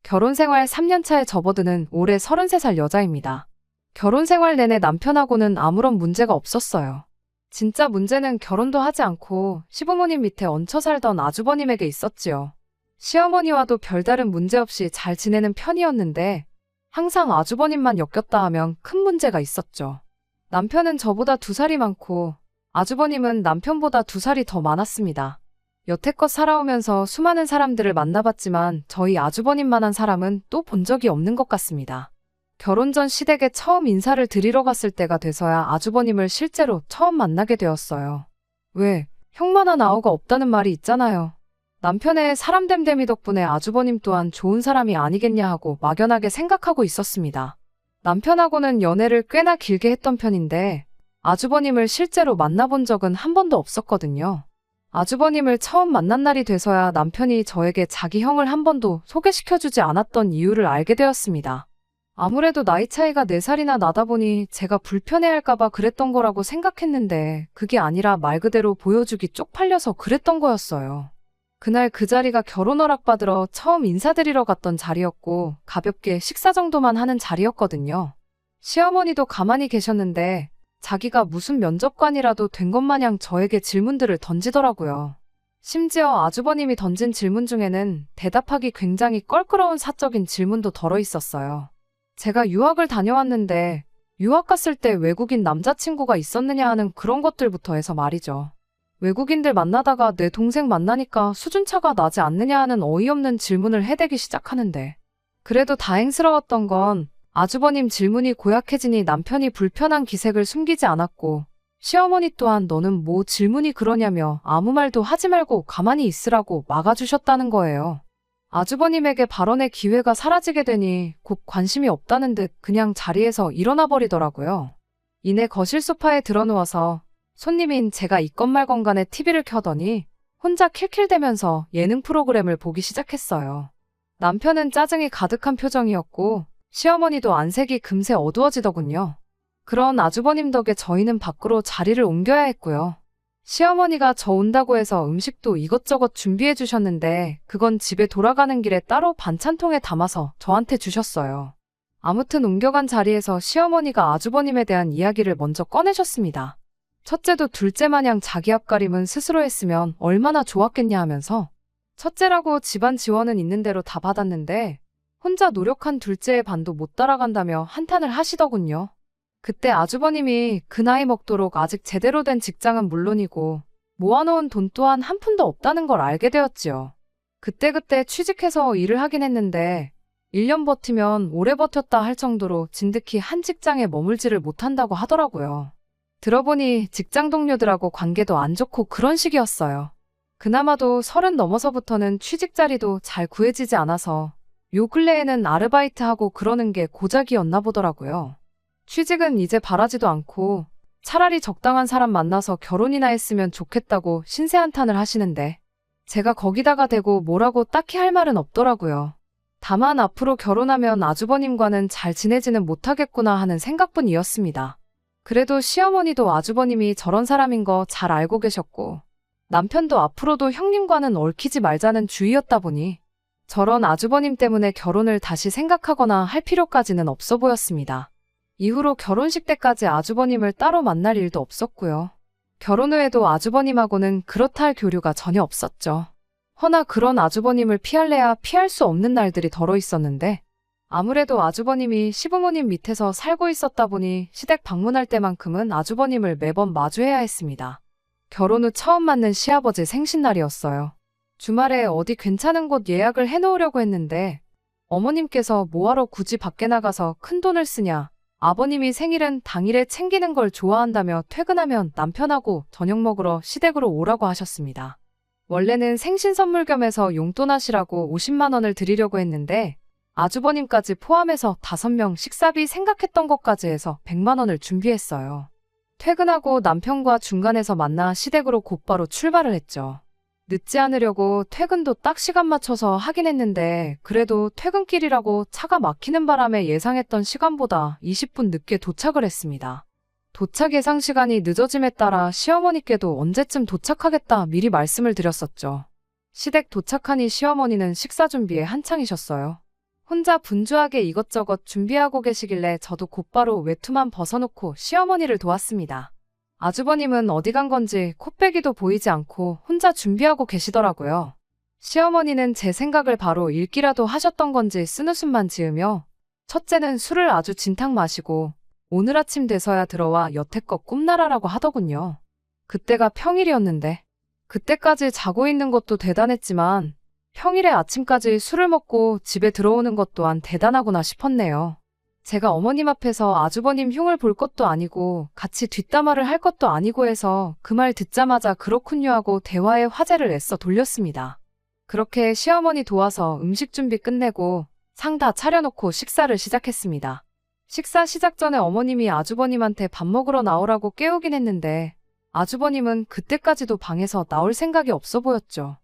결혼 생활 3년 차에 접어드는 올해 33살 여자입니다. 결혼 생활 내내 남편하고는 아무런 문제가 없었어요. 진짜 문제는 결혼도 하지 않고 시부모님 밑에 얹혀 살던 아주버님에게 있었지요. 시어머니와도 별다른 문제 없이 잘 지내는 편이었는데 항상 아주버님만 엮였다 하면 큰 문제가 있었죠. 남편은 저보다 2살이 많고 아주버님은 남편보다 2살이 더 많았습니다. 여태껏 살아오면서 수많은 사람들을 만나봤지만 저희 아주버님만한 사람은 또 본 적이 없는 것 같습니다. 결혼 전 시댁에 처음 인사를 드리러 갔을 때가 돼서야 아주버님을 실제로 처음 만나게 되었어요. 왜, 형만한 아우가 없다는 말이 있잖아요. 남편의 사람됨됨이 덕분에 아주버님 또한 좋은 사람이 아니겠냐 하고 막연하게 생각하고 있었습니다. 남편하고는 연애를 꽤나 길게 했던 편인데 아주버님을 실제로 만나본 적은 한 번도 없었거든요. 아주버님을 처음 만난 날이 돼서야 남편이 저에게 자기 형을 한 번도 소개시켜주지 않았던 이유를 알게 되었습니다. 아무래도 나이 차이가 4살이나 나다 보니 제가 불편해할까봐 그랬던 거라고 생각했는데 그게 아니라 말 그대로 보여주기 쪽팔려서 그랬던 거였어요. 그날 그 자리가 결혼 허락받으러 처음 인사드리러 갔던 자리였고 가볍게 식사 정도만 하는 자리였거든요. 시어머니도 가만히 계셨는데 자기가 무슨 면접관이라도 된 것 마냥 저에게 질문들을 던지더라고요. 심지어 아주버님이 던진 질문 중에는 대답하기 굉장히 껄끄러운 사적인 질문도 덜어 있었어요. 제가 유학을 다녀왔는데 유학 갔을 때 외국인 남자친구가 있었느냐 하는 그런 것들부터 해서 말이죠. 외국인들 만나다가 내 동생 만나니까 수준차가 나지 않느냐 하는 어이없는 질문을 해대기 시작하는데 그래도 다행스러웠던 건 아주버님 질문이 고약해지니 남편이 불편한 기색을 숨기지 않았고 시어머니 또한 너는 뭐 질문이 그러냐며 아무 말도 하지 말고 가만히 있으라고 막아주셨다는 거예요. 아주버님에게 발언의 기회가 사라지게 되니 곧 관심이 없다는 듯 그냥 자리에서 일어나 버리더라고요. 이내 거실 소파에 들어누워서 손님인 제가 있건 말건 간에 TV를 켜더니 혼자 킬킬대면서 예능 프로그램을 보기 시작했어요. 남편은 짜증이 가득한 표정이었고 시어머니도 안색이 금세 어두워지더군요. 그런 아주버님 덕에 저희는 밖으로 자리를 옮겨야 했고요. 시어머니가 저 온다고 해서 음식도 이것저것 준비해 주셨는데 그건 집에 돌아가는 길에 따로 반찬통에 담아서 저한테 주셨어요. 아무튼 옮겨간 자리에서 시어머니가 아주버님에 대한 이야기를 먼저 꺼내셨습니다. 첫째도 둘째 마냥 자기 앞가림은 스스로 했으면 얼마나 좋았겠냐 하면서 첫째라고 집안 지원은 있는 대로 다 받았는데 혼자 노력한 둘째의 반도 못 따라간다며 한탄을 하시더군요. 그때 아주버님이 그 나이 먹도록 아직 제대로 된 직장은 물론이고 모아놓은 돈 또한 한 푼도 없다는 걸 알게 되었지요. 그때그때 취직해서 일을 하긴 했는데 1년 버티면 오래 버텼다 할 정도로 진득히 한 직장에 머물지를 못한다고 하더라고요. 들어보니 직장 동료들하고 관계도 안 좋고 그런 식이었어요. 그나마도 30 넘어서부터는 취직 자리도 잘 구해지지 않아서 요 근래에는 아르바이트하고 그러는 게 고작이었나 보더라고요. 취직은 이제 바라지도 않고 차라리 적당한 사람 만나서 결혼이나 했으면 좋겠다고 신세한탄을 하시는데 제가 거기다가 대고 뭐라고 딱히 할 말은 없더라고요. 다만 앞으로 결혼하면 아주버님과는 잘 지내지는 못하겠구나 하는 생각뿐이었습니다. 그래도 시어머니도 아주버님이 저런 사람인 거 잘 알고 계셨고 남편도 앞으로도 형님과는 얽히지 말자는 주의였다 보니 저런 아주버님 때문에 결혼을 다시 생각하거나 할 필요까지는 없어 보였습니다. 이후로 결혼식 때까지 아주버님을 따로 만날 일도 없었고요. 결혼 후에도 아주버님하고는 그렇다 할 교류가 전혀 없었죠. 허나 그런 아주버님을 피할래야 피할 수 없는 날들이 덜어 있었는데 아무래도 아주버님이 시부모님 밑에서 살고 있었다 보니 시댁 방문할 때만큼은 아주버님을 매번 마주해야 했습니다. 결혼 후 처음 맞는 시아버지 생신날이었어요. 주말에 어디 괜찮은 곳 예약을 해놓으려고 했는데 어머님께서 뭐하러 굳이 밖에 나가서 큰돈을 쓰냐, 아버님이 생일은 당일에 챙기는 걸 좋아한다며 퇴근하면 남편하고 저녁 먹으러 시댁으로 오라고 하셨습니다. 원래는 생신 선물 겸해서 용돈 하시라고 50만 원을 드리려고 했는데 아주버님까지 포함해서 5명 식사비 생각했던 것까지 해서 100만 원을 준비했어요. 퇴근하고 남편과 중간에서 만나 시댁으로 곧바로 출발을 했죠. 늦지 않으려고 퇴근도 딱 시간 맞춰서 하긴 했는데 그래도 퇴근길이라고 차가 막히는 바람에 예상했던 시간보다 20분 늦게 도착을 했습니다. 도착 예상 시간이 늦어짐에 따라 시어머니께도 언제쯤 도착하겠다 미리 말씀을 드렸었죠. 시댁 도착하니 시어머니는 식사 준비에 한창이셨어요. 혼자 분주하게 이것저것 준비하고 계시길래 저도 곧바로 외투만 벗어놓고 시어머니를 도왔습니다. 아주버님은 어디 간 건지 코빼기도 보이지 않고 혼자 준비하고 계시더라고요. 시어머니는 제 생각을 바로 읽기라도 하셨던 건지 쓴웃음만 지으며 첫째는 술을 아주 진탕 마시고 오늘 아침 돼서야 들어와 여태껏 꿈나라라고 하더군요. 그때가 평일이었는데 그때까지 자고 있는 것도 대단했지만 평일에 아침까지 술을 먹고 집에 들어오는 것 또한 대단하구나 싶었네요. 제가 어머님 앞에서 아주버님 흉을 볼 것도 아니고 같이 뒷담화를 할 것도 아니고 해서 그 말 듣자마자 그렇군요 하고 대화의 화제를 애써 돌렸습니다. 그렇게 시어머니 도와서 음식 준비 끝내고 상 다 차려놓고 식사를 시작했습니다. 식사 시작 전에 어머님이 아주버님한테 밥 먹으러 나오라고 깨우긴 했는데 아주버님은 그때까지도 방에서 나올 생각이 없어 보였죠.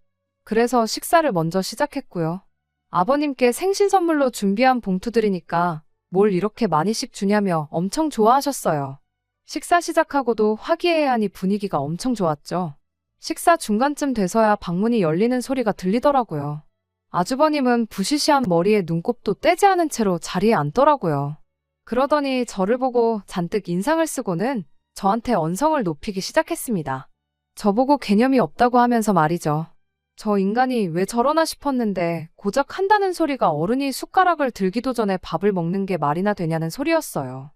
그래서 식사를 먼저 시작했고요. 아버님께 생신 선물로 준비한 봉투들이니까 뭘 이렇게 많이씩 주냐며 엄청 좋아하셨어요. 식사 시작하고도 화기애애하니 분위기가 엄청 좋았죠. 식사 중간쯤 돼서야 방문이 열리는 소리가 들리더라고요. 아주버님은 부시시한 머리에 눈곱도 떼지 않은 채로 자리에 앉더라고요. 그러더니 저를 보고 잔뜩 인상을 쓰고는 저한테 언성을 높이기 시작했습니다. 저보고 개념이 없다고 하면서 말이죠. 저 인간이 왜 저러나 싶었는데 고작 한다는 소리가 어른이 숟가락을 들기도 전에 밥을 먹는 게 말이나 되냐는 소리였어요.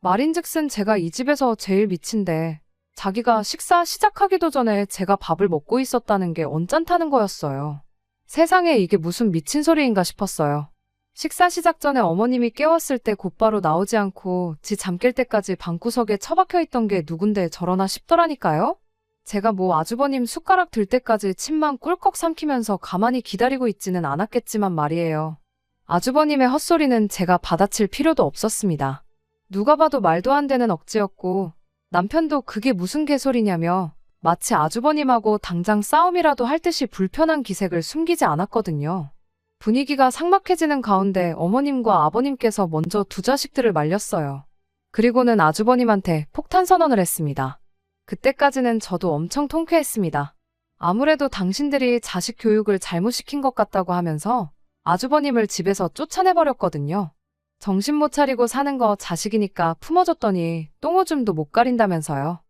말인즉슨 제가 이 집에서 제일 미친데 자기가 식사 시작하기도 전에 제가 밥을 먹고 있었다는 게 언짢다는 거였어요. 세상에 이게 무슨 미친 소리인가 싶었어요. 식사 시작 전에 어머님이 깨웠을 때 곧바로 나오지 않고 지 잠 깰 때까지 방구석에 처박혀 있던 게 누군데 저러나 싶더라니까요. 제가 뭐 아주버님 숟가락 들 때까지 침만 꿀꺽 삼키면서 가만히 기다리고 있지는 않았겠지만 말이에요. 아주버님의 헛소리는 제가 받아칠 필요도 없었습니다. 누가 봐도 말도 안 되는 억지였고 남편도 그게 무슨 개소리냐며 마치 아주버님하고 당장 싸움이라도 할 듯이 불편한 기색을 숨기지 않았거든요. 분위기가 삭막해지는 가운데 어머님과 아버님께서 먼저 두 자식들을 말렸어요. 그리고는 아주버님한테 폭탄 선언을 했습니다. 그때까지는 저도 엄청 통쾌했습니다. 아무래도 당신들이 자식 교육을 잘못 시킨 것 같다고 하면서 아주버님을 집에서 쫓아내버렸거든요. 정신 못 차리고 사는 거 자식이니까 품어줬더니 똥오줌도 못 가린다면서요.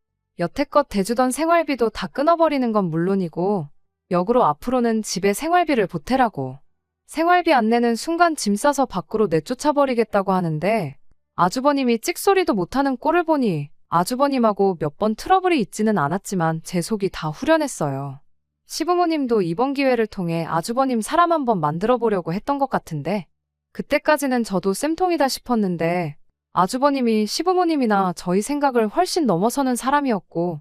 여태껏 대주던 생활비도 다 끊어버리는 건 물론이고 역으로 앞으로는 집에 생활비를 보태라고. 생활비 안 내는 순간 짐 싸서 밖으로 내쫓아버리겠다고 하는데 아주버님이 찍소리도 못하는 꼴을 보니 아주버님하고 몇 번 트러블이 있지는 않았지만 제 속이 다 후련했어요. 시부모님도 이번 기회를 통해 아주버님 사람 한번 만들어 보려고 했던 것 같은데 그때까지는 저도 쌤통이다 싶었는데 아주버님이 시부모님이나 저희 생각을 훨씬 넘어서는 사람이었고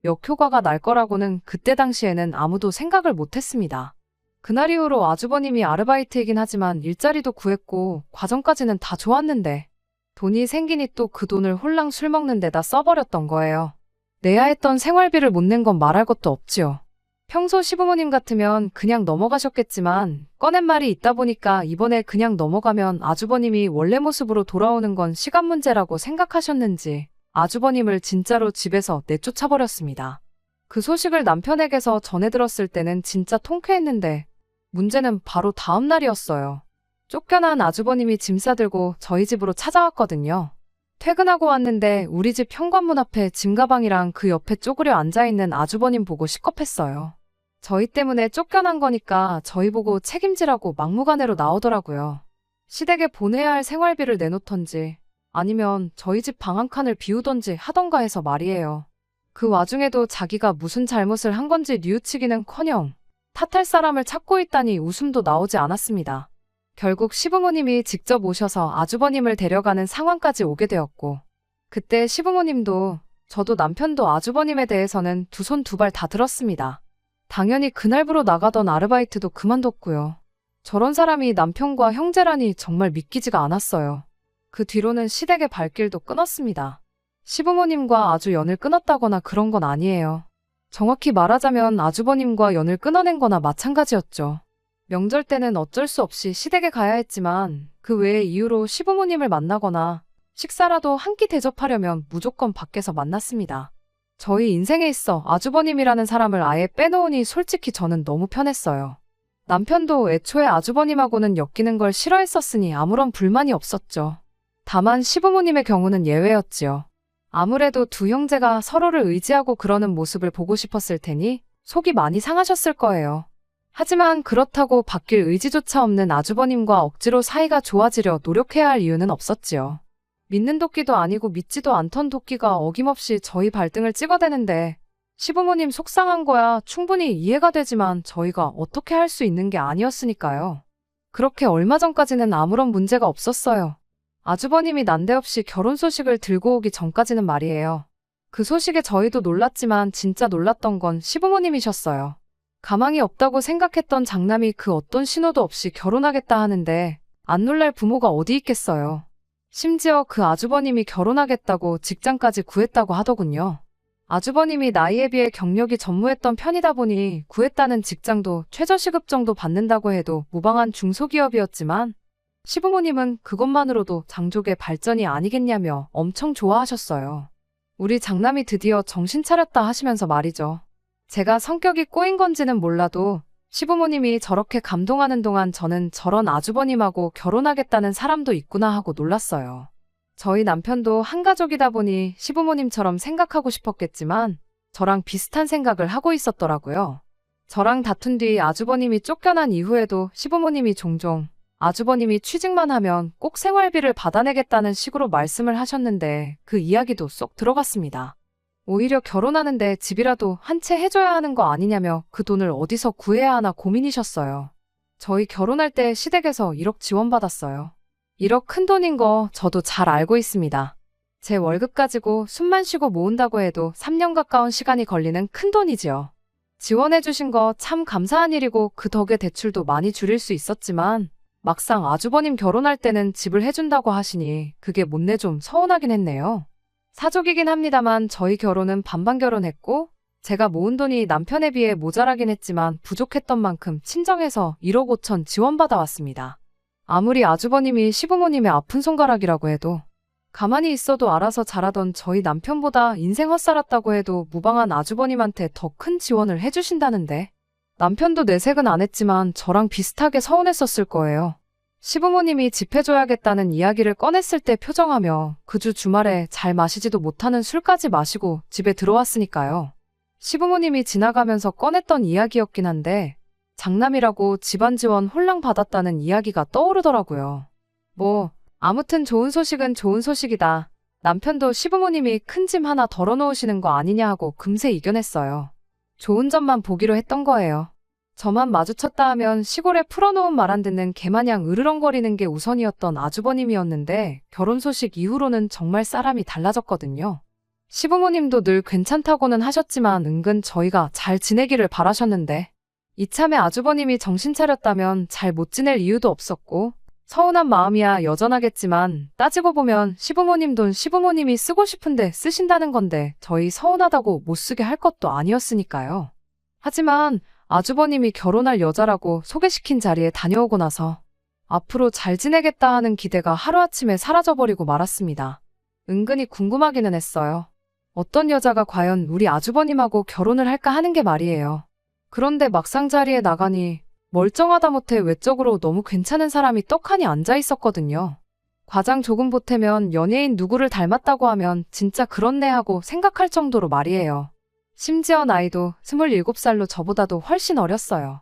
역효과가 날 거라고는 그때 당시에는 아무도 생각을 못했습니다. 그날 이후로 아주버님이 아르바이트이긴 하지만 일자리도 구했고 과정까지는 다 좋았는데 돈이 생기니 또 그 돈을 홀랑 술 먹는 데다 써버렸던 거예요. 내야 했던 생활비를 못 낸 건 말할 것도 없지요. 평소 시부모님 같으면 그냥 넘어가셨겠지만 꺼낸 말이 있다 보니까 이번에 그냥 넘어가면 아주버님이 원래 모습으로 돌아오는 건 시간 문제라고 생각하셨는지 아주버님을 진짜로 집에서 내쫓아버렸습니다. 그 소식을 남편에게서 전해 들었을 때는 진짜 통쾌했는데 문제는 바로 다음 날이었어요. 쫓겨난 아주버님이 짐 싸들고 저희 집으로 찾아왔거든요. 퇴근하고 왔는데 우리 집 현관문 앞에 짐 가방이랑 그 옆에 쪼그려 앉아있는 아주버님 보고 식겁했어요. 저희 때문에 쫓겨난 거니까 저희 보고 책임지라고 막무가내로 나오더라고요. 시댁에 보내야 할 생활비를 내놓던지 아니면 저희 집 방 한 칸을 비우던지 하던가 해서 말이에요. 그 와중에도 자기가 무슨 잘못을 한 건지 뉘우치기는커녕 탓할 사람을 찾고 있다니 웃음도 나오지 않았습니다. 결국 시부모님이 직접 오셔서 아주버님을 데려가는 상황까지 오게 되었고 그때 시부모님도 저도 남편도 아주버님에 대해서는 두 손 두 발 다 들었습니다. 당연히 그날부로 나가던 아르바이트도 그만뒀고요. 저런 사람이 남편과 형제라니 정말 믿기지가 않았어요. 그 뒤로는 시댁의 발길도 끊었습니다. 시부모님과 아주 연을 끊었다거나 그런 건 아니에요. 정확히 말하자면 아주버님과 연을 끊어낸 거나 마찬가지였죠. 명절 때는 어쩔 수 없이 시댁에 가야 했지만 그 외의 이유로 시부모님을 만나거나 식사라도 한 끼 대접하려면 무조건 밖에서 만났습니다. 저희 인생에 있어 아주버님이라는 사람을 아예 빼놓으니 솔직히 저는 너무 편했어요. 남편도 애초에 아주버님하고는 엮이는 걸 싫어했었으니 아무런 불만이 없었죠. 다만 시부모님의 경우는 예외였지요. 아무래도 두 형제가 서로를 의지하고 그러는 모습을 보고 싶었을 테니 속이 많이 상하셨을 거예요. 하지만 그렇다고 바뀔 의지조차 없는 아주버님과 억지로 사이가 좋아지려 노력해야 할 이유는 없었지요. 믿는 도끼도 아니고 믿지도 않던 도끼가 어김없이 저희 발등을 찍어대는데 시부모님 속상한 거야 충분히 이해가 되지만 저희가 어떻게 할 수 있는 게 아니었으니까요. 그렇게 얼마 전까지는 아무런 문제가 없었어요. 아주버님이 난데없이 결혼 소식을 들고 오기 전까지는 말이에요. 그 소식에 저희도 놀랐지만 진짜 놀랐던 건 시부모님이셨어요. 가망이 없다고 생각했던 장남이 그 어떤 신호도 없이 결혼하겠다 하는데 안 놀랄 부모가 어디 있겠어요. 심지어 그 아주버님이 결혼하겠다고 직장까지 구했다고 하더군요. 아주버님이 나이에 비해 경력이 전무했던 편이다 보니 구했다는 직장도 최저시급 정도 받는다고 해도 무방한 중소기업이었지만 시부모님은 그것만으로도 장족의 발전이 아니겠냐며 엄청 좋아하셨어요. 우리 장남이 드디어 정신 차렸다 하시면서 말이죠. 제가 성격이 꼬인 건지는 몰라도 시부모님이 저렇게 감동하는 동안 저는 저런 아주버님하고 결혼하겠다는 사람도 있구나 하고 놀랐어요. 저희 남편도 한 가족이다 보니 시부모님처럼 생각하고 싶었겠지만 저랑 비슷한 생각을 하고 있었더라고요. 저랑 다툰 뒤 아주버님이 쫓겨난 이후에도 시부모님이 종종 아주버님이 취직만 하면 꼭 생활비를 받아내겠다는 식으로 말씀을 하셨는데 그 이야기도 쏙 들어갔습니다. 오히려 결혼하는데 집이라도 한 채 해줘야 하는 거 아니냐며 그 돈을 어디서 구해야 하나 고민이셨어요. 저희 결혼할 때 시댁에서 1억 지원받았어요. 1억 큰 돈인 거 저도 잘 알고 있습니다. 제 월급 가지고 숨만 쉬고 모은다고 해도 3년 가까운 시간이 걸리는 큰 돈이지요. 지원해주신 거 참 감사한 일이고 그 덕에 대출도 많이 줄일 수 있었지만 막상 아주버님 결혼할 때는 집을 해준다고 하시니 그게 못내 좀 서운하긴 했네요. 사족이긴 합니다만 저희 결혼은 반반 결혼했고 제가 모은 돈이 남편에 비해 모자라긴 했지만 부족했던 만큼 친정에서 1억 5천 지원받아 왔습니다. 아무리 아주버님이 시부모님의 아픈 손가락이라고 해도 가만히 있어도 알아서 잘하던 저희 남편보다 인생 헛살았다고 해도 무방한 아주버님한테 더 큰 지원을 해주신다는데 남편도 내색은 안 했지만 저랑 비슷하게 서운했었을 거예요. 시부모님이 집 해줘야겠다는 이야기를 꺼냈을 때 표정하며 그 주말에 잘 마시지도 못하는 술까지 마시고 집에 들어왔으니까요. 시부모님이 지나가면서 꺼냈던 이야기였긴 한데 장남이라고 집안 지원 홀랑 받았다는 이야기가 떠오르더라고요. 아무튼 좋은 소식은 좋은 소식이다. 남편도 시부모님이 큰 짐 하나 덜어놓으시는 거 아니냐 하고 금세 이겨냈어요. 좋은 점만 보기로 했던 거예요. 저만 마주쳤다 하면 시골에 풀어놓은 말 안 듣는 개마냥 으르렁거리는 게 우선이었던 아주버님이었는데 결혼 소식 이후로는 정말 사람이 달라졌거든요. 시부모님도 늘 괜찮다고는 하셨지만 은근 저희가 잘 지내기를 바라셨는데 이참에 아주버님이 정신 차렸다면 잘 못 지낼 이유도 없었고 서운한 마음이야 여전하겠지만 따지고 보면 시부모님 돈 시부모님이 쓰고 싶은데 쓰신다는 건데 저희 서운하다고 못 쓰게 할 것도 아니었으니까요. 하지만 아주버님이 결혼할 여자라고 소개시킨 자리에 다녀오고 나서 앞으로 잘 지내겠다 하는 기대가 하루아침에 사라져버리고 말았습니다. 은근히 궁금하기는 했어요. 어떤 여자가 과연 우리 아주버님하고 결혼을 할까 하는 게 말이에요. 그런데 막상 자리에 나가니 멀쩡하다 못해 외적으로 너무 괜찮은 사람이 떡하니 앉아 있었거든요. 과장 조금 보태면 연예인 누구를 닮았다고 하면 진짜 그렇네 하고 생각할 정도로 말이에요. 심지어 나이도 27살로 저보다도 훨씬 어렸어요.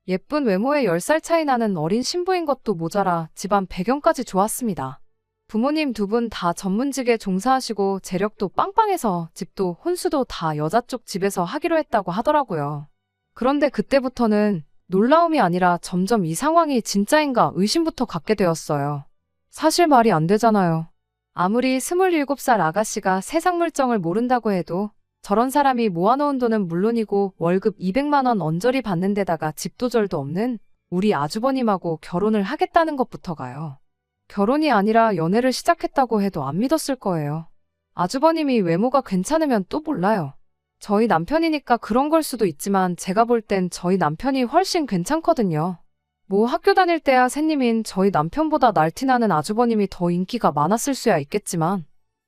예쁜 외모에 10살 차이 나는 어린 신부인 것도 모자라 집안 배경까지 좋았습니다. 부모님 두 분 다 전문직에 종사하시고 재력도 빵빵해서 집도 혼수도 다 여자 쪽 집에서 하기로 했다고 하더라고요. 그런데 그때부터는 놀라움이 아니라 점점 이 상황이 진짜인가 의심부터 갖게 되었어요. 사실 말이 안 되잖아요. 아무리 27살 아가씨가 세상 물정을 모른다고 해도 저런 사람이 모아놓은 돈은 물론이고 월급 200만 원 언저리 받는 데다가 집도절도 없는 우리 아주버님하고 결혼을 하겠다는 것부터가요. 결혼이 아니라 연애를 시작했다고 해도 안 믿었을 거예요. 아주버님이 외모가 괜찮으면 또 몰라요. 저희 남편이니까 그런 걸 수도 있지만 제가 볼 땐 저희 남편이 훨씬 괜찮거든요. 학교 다닐 때야 새님인 저희 남편보다 날티나는 아주버님이 더 인기가 많았을 수야 있겠지만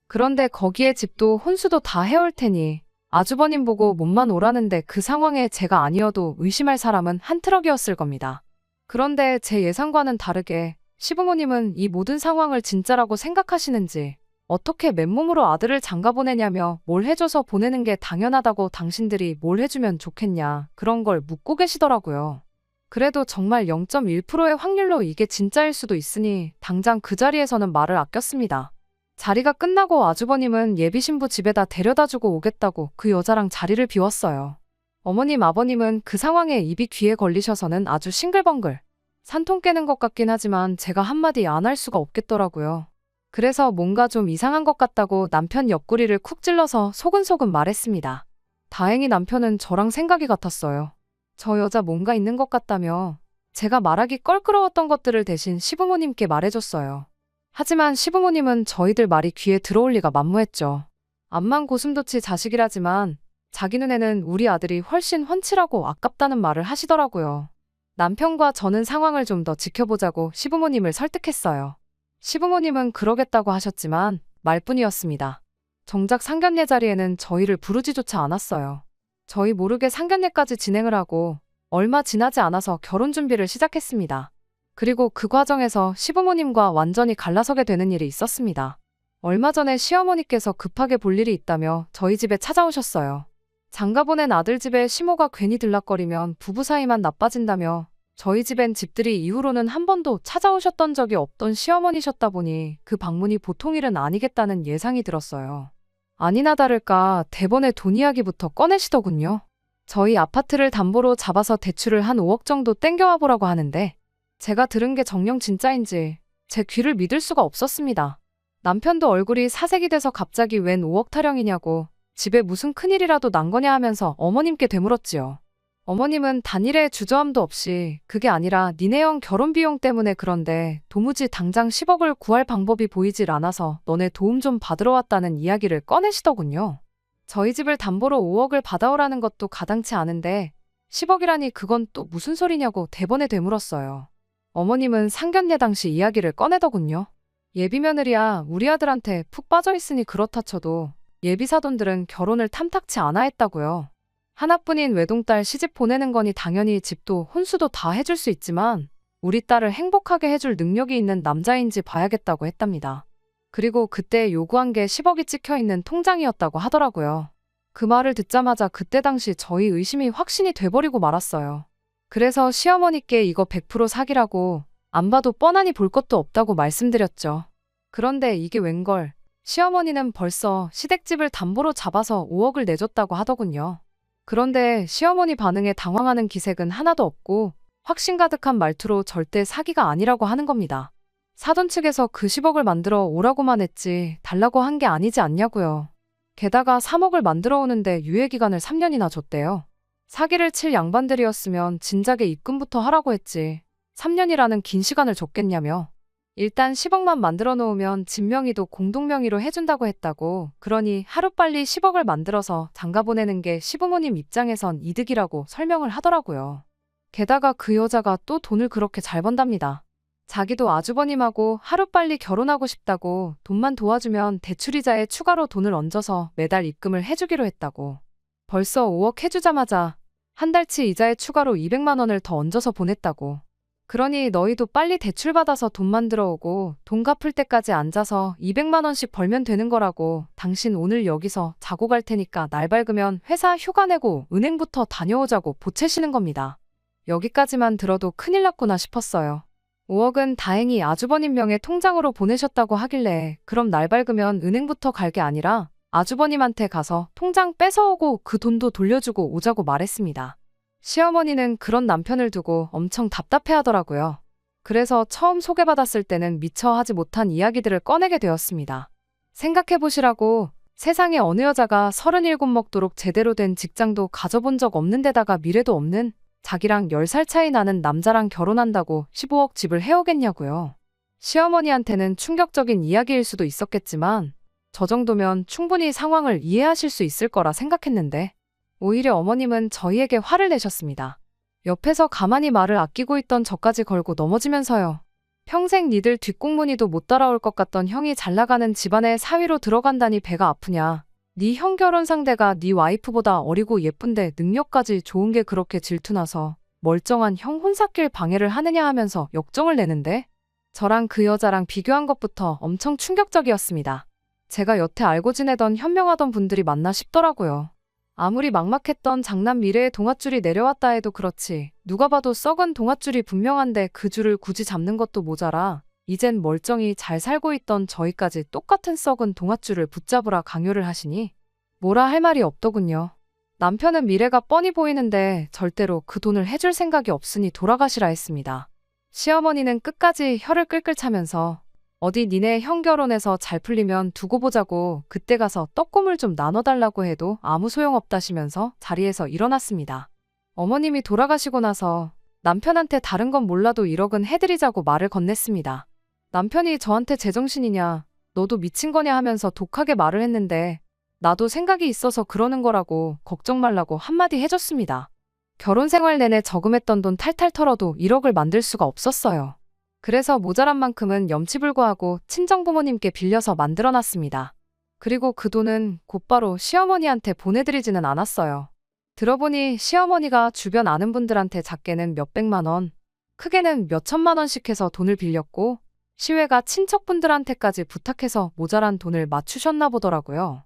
그런데 거기에 집도 혼수도 다 해올 테니 아주버님 보고 몸만 오라는데 그 상황에 제가 아니어도 의심할 사람은 한 트럭이었을 겁니다. 그런데 제 예상과는 다르게 시부모님은 이 모든 상황을 진짜라고 생각하시는지 어떻게 맨몸으로 아들을 장가 보내냐며 뭘 해줘서 보내는 게 당연하다고 당신들이 뭘 해주면 좋겠냐 그런 걸 묻고 계시더라고요. 그래도 정말 0.1%의 확률로 이게 진짜일 수도 있으니 당장 그 자리에서는 말을 아꼈습니다. 자리가 끝나고 아주버님은 예비신부 집에다 데려다주고 오겠다고 그 여자랑 자리를 비웠어요. 어머님 아버님은 그 상황에 입이 귀에 걸리셔서는 아주 싱글벙글. 산통 깨는 것 같긴 하지만 제가 한마디 안 할 수가 없겠더라고요. 그래서 뭔가 좀 이상한 것 같다고 남편 옆구리를 쿡 찔러서 소근소근 말했습니다. 다행히 남편은 저랑 생각이 같았어요. 저 여자 뭔가 있는 것 같다며 제가 말하기 껄끄러웠던 것들을 대신 시부모님께 말해줬어요. 하지만 시부모님은 저희들 말이 귀에 들어올 리가 만무했죠. 암만 고슴도치 자식이라지만 자기 눈에는 우리 아들이 훨씬 훤칠하고 아깝다는 말을 하시더라고요. 남편과 저는 상황을 좀 더 지켜보자고 시부모님을 설득했어요. 시부모님은 그러겠다고 하셨지만 말뿐이었습니다. 정작 상견례 자리에는 저희를 부르지조차 않았어요. 저희 모르게 상견례까지 진행을 하고 얼마 지나지 않아서 결혼 준비를 시작했습니다. 그리고 그 과정에서 시부모님과 완전히 갈라서게 되는 일이 있었습니다. 얼마 전에 시어머니께서 급하게 볼 일이 있다며 저희 집에 찾아오셨어요. 장가 보낸 아들 집에 시모가 괜히 들락거리면 부부 사이만 나빠진다며 저희 집엔 집들이 이후로는 한 번도 찾아오셨던 적이 없던 시어머니셨다 보니 그 방문이 보통 일은 아니겠다는 예상이 들었어요. 아니나 다를까 대번에 돈 이야기부터 꺼내시더군요. 저희 아파트를 담보로 잡아서 대출을 한 5억 정도 땡겨와 보라고 하는데 제가 들은 게 정녕 진짜인지 제 귀를 믿을 수가 없었습니다. 남편도 얼굴이 사색이 돼서 갑자기 웬 5억 타령이냐고 집에 무슨 큰일이라도 난 거냐 하면서 어머님께 되물었지요. 어머님은 단일에 주저함도 없이 그게 아니라 니네 형 결혼 비용 때문에 그런데 도무지 당장 10억을 구할 방법이 보이질 않아서 너네 도움 좀 받으러 왔다는 이야기를 꺼내시더군요. 저희 집을 담보로 5억을 받아오라는 것도 가당치 않은데 10억이라니 그건 또 무슨 소리냐고 대번에 되물었어요. 어머님은 상견례 당시 이야기를 꺼내더군요. 예비며느리야 우리 아들한테 푹 빠져있으니 그렇다 쳐도 예비사돈들은 결혼을 탐탁치 않아 했다고요. 하나뿐인 외동딸 시집 보내는 거니 당연히 집도 혼수도 다 해줄 수 있지만 우리 딸을 행복하게 해줄 능력이 있는 남자인지 봐야겠다고 했답니다. 그리고 그때 요구한 게 10억이 찍혀있는 통장이었다고 하더라고요. 그 말을 듣자마자 그때 당시 저희 의심이 확신이 돼버리고 말았어요. 그래서 시어머니께 이거 100% 사기라고 안 봐도 뻔하니 볼 것도 없다고 말씀드렸죠. 그런데 이게 웬걸 시어머니는 벌써 시댁집을 담보로 잡아서 5억을 내줬다고 하더군요. 그런데 시어머니 반응에 당황하는 기색은 하나도 없고 확신 가득한 말투로 절대 사기가 아니라고 하는 겁니다. 사돈 측에서 그 10억을 만들어 오라고만 했지 달라고 한 게 아니지 않냐고요. 게다가 3억을 만들어 오는데 유예기간을 3년이나 줬대요. 사기를 칠 양반들이었으면 진작에 입금부터 하라고 했지 3년이라는 긴 시간을 줬겠냐며. 일단 10억만 만들어 놓으면 집 명의도 공동명의로 해준다고 했다고. 그러니 하루빨리 10억을 만들어서 장가 보내는 게 시부모님 입장에선 이득이라고 설명을 하더라고요. 게다가 그 여자가 또 돈을 그렇게 잘 번답니다. 자기도 아주버님하고 하루빨리 결혼하고 싶다고 돈만 도와주면 대출이자에 추가로 돈을 얹어서 매달 입금을 해주기로 했다고. 벌써 5억 해주자마자 한 달치 이자에 추가로 200만 원을 더 얹어서 보냈다고. 그러니 너희도 빨리 대출받아서 돈 만들어 오고 돈 갚을 때까지 앉아서 200만 원씩 벌면 되는 거라고. 당신 오늘 여기서 자고 갈 테니까 날 밝으면 회사 휴가 내고 은행부터 다녀오자고 보채시는 겁니다. 여기까지만 들어도 큰일 났구나 싶었어요. 5억은 다행히 아주버님 명의 통장으로 보내셨다고 하길래 그럼 날 밝으면 은행부터 갈 게 아니라 아주버님한테 가서 통장 뺏어오고 그 돈도 돌려주고 오자고 말했습니다. 시어머니는 그런 남편을 두고 엄청 답답해하더라고요. 그래서 처음 소개받았을 때는 미처 하지 못한 이야기들을 꺼내게 되었습니다. 생각해보시라고 세상에 어느 여자가 37 먹도록 제대로 된 직장도 가져본 적 없는 데다가 미래도 없는 자기랑 10살 차이 나는 남자랑 결혼한다고 15억 집을 해오겠냐고요. 시어머니한테는 충격적인 이야기일 수도 있었겠지만 저 정도면 충분히 상황을 이해하실 수 있을 거라 생각했는데 오히려 어머님은 저희에게 화를 내셨습니다. 옆에서 가만히 말을 아끼고 있던 저까지 걸고 넘어지면서요. 평생 니들 뒷공무니도 못 따라올 것 같던 형이 잘나가는 집안에 사위로 들어간다니 배가 아프냐. 네 형 결혼 상대가 네 와이프보다 어리고 예쁜데 능력까지 좋은 게 그렇게 질투나서 멀쩡한 형 혼사길 방해를 하느냐 하면서 역정을 내는데 저랑 그 여자랑 비교한 것부터 엄청 충격적이었습니다. 제가 여태 알고 지내던 현명하던 분들이 맞나 싶더라고요. 아무리 막막했던 장남 미래의 동아줄이 내려왔다 해도 그렇지 누가 봐도 썩은 동아줄이 분명한데 그 줄을 굳이 잡는 것도 모자라 이젠 멀쩡히 잘 살고 있던 저희까지 똑같은 썩은 동아줄을 붙잡으라 강요를 하시니 뭐라 할 말이 없더군요. 남편은 미래가 뻔히 보이는데 절대로 그 돈을 해줄 생각이 없으니 돌아가시라 했습니다. 시어머니는 끝까지 혀를 끌끌 차면서 어디 니네 형 결혼해서 잘 풀리면 두고 보자고 그때 가서 떡고물 좀 나눠달라고 해도 아무 소용없다시면서 자리에서 일어났습니다. 어머님이 돌아가시고 나서 남편한테 다른 건 몰라도 1억은 해드리자고 말을 건넸습니다. 남편이 저한테 제정신이냐, 너도 미친 거냐 하면서 독하게 말을 했는데 나도 생각이 있어서 그러는 거라고 걱정 말라고 한마디 해줬습니다. 결혼 생활 내내 저금했던 돈 탈탈 털어도 1억을 만들 수가 없었어요. 그래서 모자란 만큼은 염치불구하고 친정부모님께 빌려서 만들어놨습니다. 그리고 그 돈은 곧바로 시어머니한테 보내드리지는 않았어요. 들어보니 시어머니가 주변 아는 분들한테 작게는 몇백만 원, 크게는 몇천만 원씩 해서 돈을 빌렸고 시외가 친척분들한테까지 부탁해서 모자란 돈을 맞추셨나 보더라고요.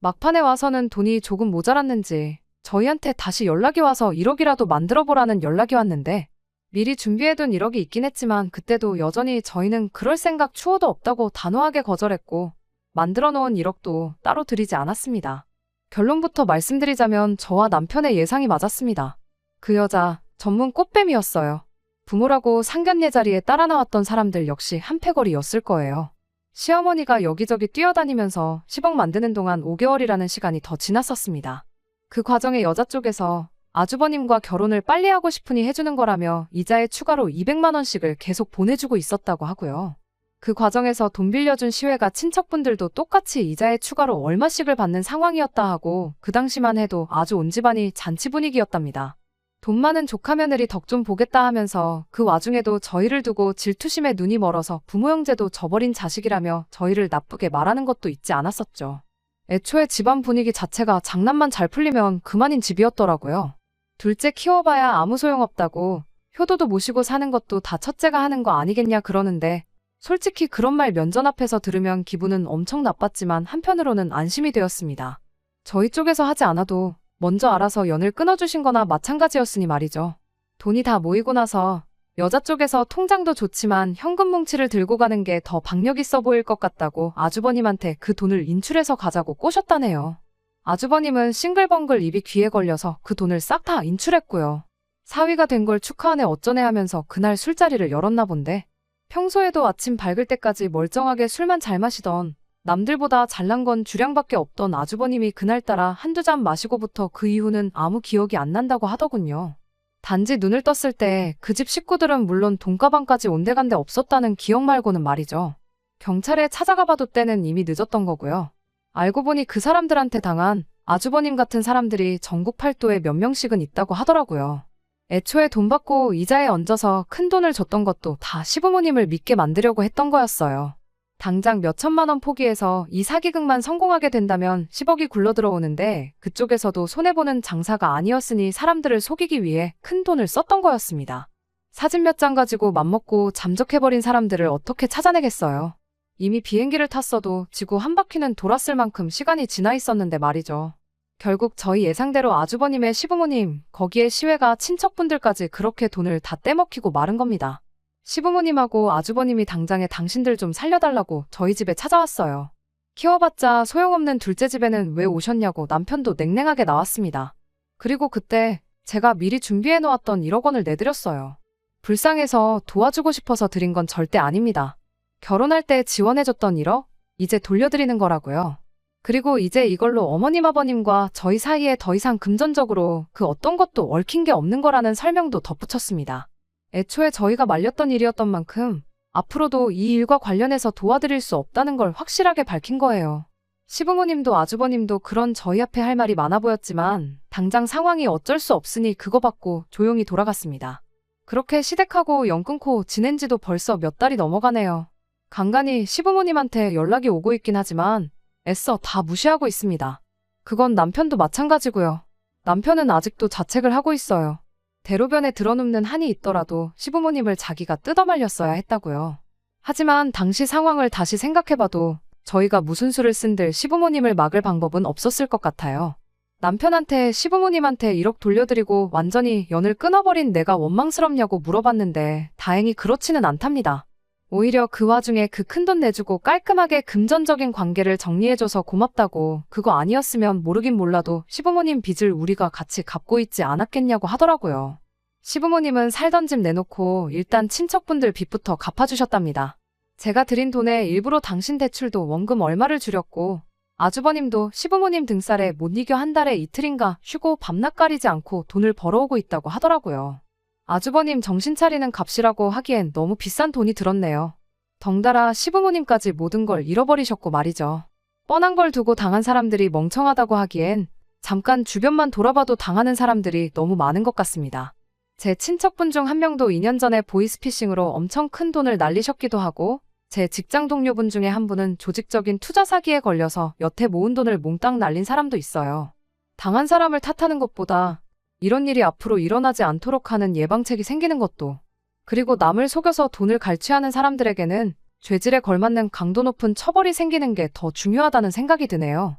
막판에 와서는 돈이 조금 모자랐는지 저희한테 다시 연락이 와서 1억이라도 만들어보라는 연락이 왔는데 미리 준비해둔 1억이 있긴 했지만 그때도 여전히 저희는 그럴 생각 추호도 없다고 단호하게 거절했고 만들어 놓은 1억도 따로 드리지 않았습니다. 결론부터 말씀드리자면 저와 남편의 예상이 맞았습니다. 그 여자 전문 꽃뱀이었어요. 부모라고 상견례 자리에 따라 나왔던 사람들 역시 한패거리였을 거예요. 시어머니가 여기저기 뛰어다니면서 10억 만드는 동안 5개월이라는 시간이 더 지났었습니다. 그 과정에 여자 쪽에서 아주버님과 결혼을 빨리 하고 싶으니 해주는 거라며 이자에 추가로 200만 원씩을 계속 보내주고 있었다고 하고요. 그 과정에서 돈 빌려준 시외가 친척분들도 똑같이 이자에 추가로 얼마씩을 받는 상황이었다 하고 그 당시만 해도 아주 온 집안이 잔치 분위기였답니다. 돈 많은 조카 며느리 덕 좀 보겠다 하면서 그 와중에도 저희를 두고 질투심에 눈이 멀어서 부모 형제도 저버린 자식이라며 저희를 나쁘게 말하는 것도 잊지 않았었죠. 애초에 집안 분위기 자체가 장난만 잘 풀리면 그만인 집이었더라고요. 둘째 키워봐야 아무 소용없다고 효도도 모시고 사는 것도 다 첫째가 하는 거 아니겠냐 그러는데 솔직히 그런 말 면전 앞에서 들으면 기분은 엄청 나빴지만 한편으로는 안심이 되었습니다. 저희 쪽에서 하지 않아도 먼저 알아서 연을 끊어주신 거나 마찬가지였으니 말이죠. 돈이 다 모이고 나서 여자 쪽에서 통장도 좋지만 현금 뭉치를 들고 가는 게 더 박력 있어 보일 것 같다고 아주버님한테 그 돈을 인출해서 가자고 꼬셨다네요. 아주버님은 싱글벙글 입이 귀에 걸려서 그 돈을 싹 다 인출했고요. 사위가 된 걸 축하하네 어쩌네 하면서 그날 술자리를 열었나 본데 평소에도 아침 밝을 때까지 멀쩡하게 술만 잘 마시던 남들보다 잘난 건 주량밖에 없던 아주버님이 그날따라 한두 잔 마시고부터 그 이후는 아무 기억이 안 난다고 하더군요. 단지 눈을 떴을 때 그 집 식구들은 물론 돈가방까지 온데간데 없었다는 기억 말고는 말이죠. 경찰에 찾아가 봐도 때는 이미 늦었던 거고요. 알고 보니 그 사람들한테 당한 아주버님 같은 사람들이 전국 팔도에 몇 명씩은 있다고 하더라고요. 애초에 돈 받고 이자에 얹어서 큰 돈을 줬던 것도 다 시부모님을 믿게 만들려고 했던 거였어요. 당장 몇 천만 원 포기해서 이 사기극만 성공하게 된다면 10억이 굴러들어오는데 그쪽에서도 손해보는 장사가 아니었으니 사람들을 속이기 위해 큰 돈을 썼던 거였습니다. 사진 몇 장 가지고 맘먹고 잠적해버린 사람들을 어떻게 찾아내겠어요. 이미 비행기를 탔어도 지구 한 바퀴는 돌았을 만큼 시간이 지나 있었는데 말이죠. 결국 저희 예상대로 아주버님의 시부모님, 거기에 시외가 친척분들까지 그렇게 돈을 다 떼먹히고 마른 겁니다. 시부모님하고 아주버님이 당장에 당신들 좀 살려달라고 저희 집에 찾아왔어요. 키워봤자 소용없는 둘째 집에는 왜 오셨냐고 남편도 냉랭하게 나왔습니다. 그리고 그때 제가 미리 준비해놓았던 1억 원을 내드렸어요. 불쌍해서 도와주고 싶어서 드린 건 절대 아닙니다. 결혼할 때 지원해줬던 1억? 이제 돌려드리는 거라고요. 그리고 이제 이걸로 어머님 아버님과 저희 사이에 더 이상 금전적으로 그 어떤 것도 얽힌 게 없는 거라는 설명도 덧붙였습니다. 애초에 저희가 말렸던 일이었던 만큼 앞으로도 이 일과 관련해서 도와드릴 수 없다는 걸 확실하게 밝힌 거예요. 시부모님도 아주버님도 그런 저희 앞에 할 말이 많아 보였지만 당장 상황이 어쩔 수 없으니 그거 받고 조용히 돌아갔습니다. 그렇게 시댁하고 연 끊고 지낸 지도 벌써 몇 달이 넘어가네요. 간간히 시부모님한테 연락이 오고 있긴 하지만 애써 다 무시하고 있습니다. 그건 남편도 마찬가지고요. 남편은 아직도 자책을 하고 있어요. 대로변에 드러눕는 한이 있더라도 시부모님을 자기가 뜯어말렸어야 했다고요. 하지만 당시 상황을 다시 생각해봐도 저희가 무슨 수를 쓴들 시부모님을 막을 방법은 없었을 것 같아요. 남편한테 시부모님한테 1억 돌려드리고 완전히 연을 끊어버린 내가 원망스럽냐고 물어봤는데 다행히 그렇지는 않답니다. 오히려 그 와중에 그 큰돈 내주고 깔끔하게 금전적인 관계를 정리해줘서 고맙다고, 그거 아니었으면 모르긴 몰라도 시부모님 빚을 우리가 같이 갚고 있지 않았겠냐고 하더라고요. 시부모님은 살던 집 내놓고 일단 친척분들 빚부터 갚아주셨답니다. 제가 드린 돈에 일부러 당신 대출도 원금 얼마를 줄였고, 아주버님도 시부모님 등살에 못 이겨 한 달에 이틀인가 쉬고 밤낮 가리지 않고 돈을 벌어오고 있다고 하더라고요. 아주버님 정신 차리는 값이라고 하기엔 너무 비싼 돈이 들었네요. 덩달아 시부모님까지 모든 걸 잃어버리셨고 말이죠. 뻔한 걸 두고 당한 사람들이 멍청하다고 하기엔 잠깐 주변만 돌아봐도 당하는 사람들이 너무 많은 것 같습니다. 제 친척분 중 한 명도 2년 전에 보이스피싱으로 엄청 큰 돈을 날리셨기도 하고, 제 직장 동료분 중에 한 분은 조직적인 투자 사기에 걸려서 여태 모은 돈을 몽땅 날린 사람도 있어요. 당한 사람을 탓하는 것보다 이런 일이 앞으로 일어나지 않도록 하는 예방책이 생기는 것도, 그리고 남을 속여서 돈을 갈취하는 사람들에게는 죄질에 걸맞는 강도 높은 처벌이 생기는 게 더 중요하다는 생각이 드네요.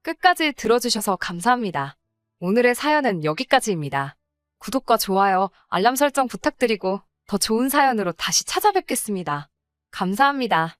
끝까지 들어주셔서 감사합니다. 오늘의 사연은 여기까지입니다. 구독과 좋아요, 알람 설정 부탁드리고 더 좋은 사연으로 다시 찾아뵙겠습니다. 감사합니다.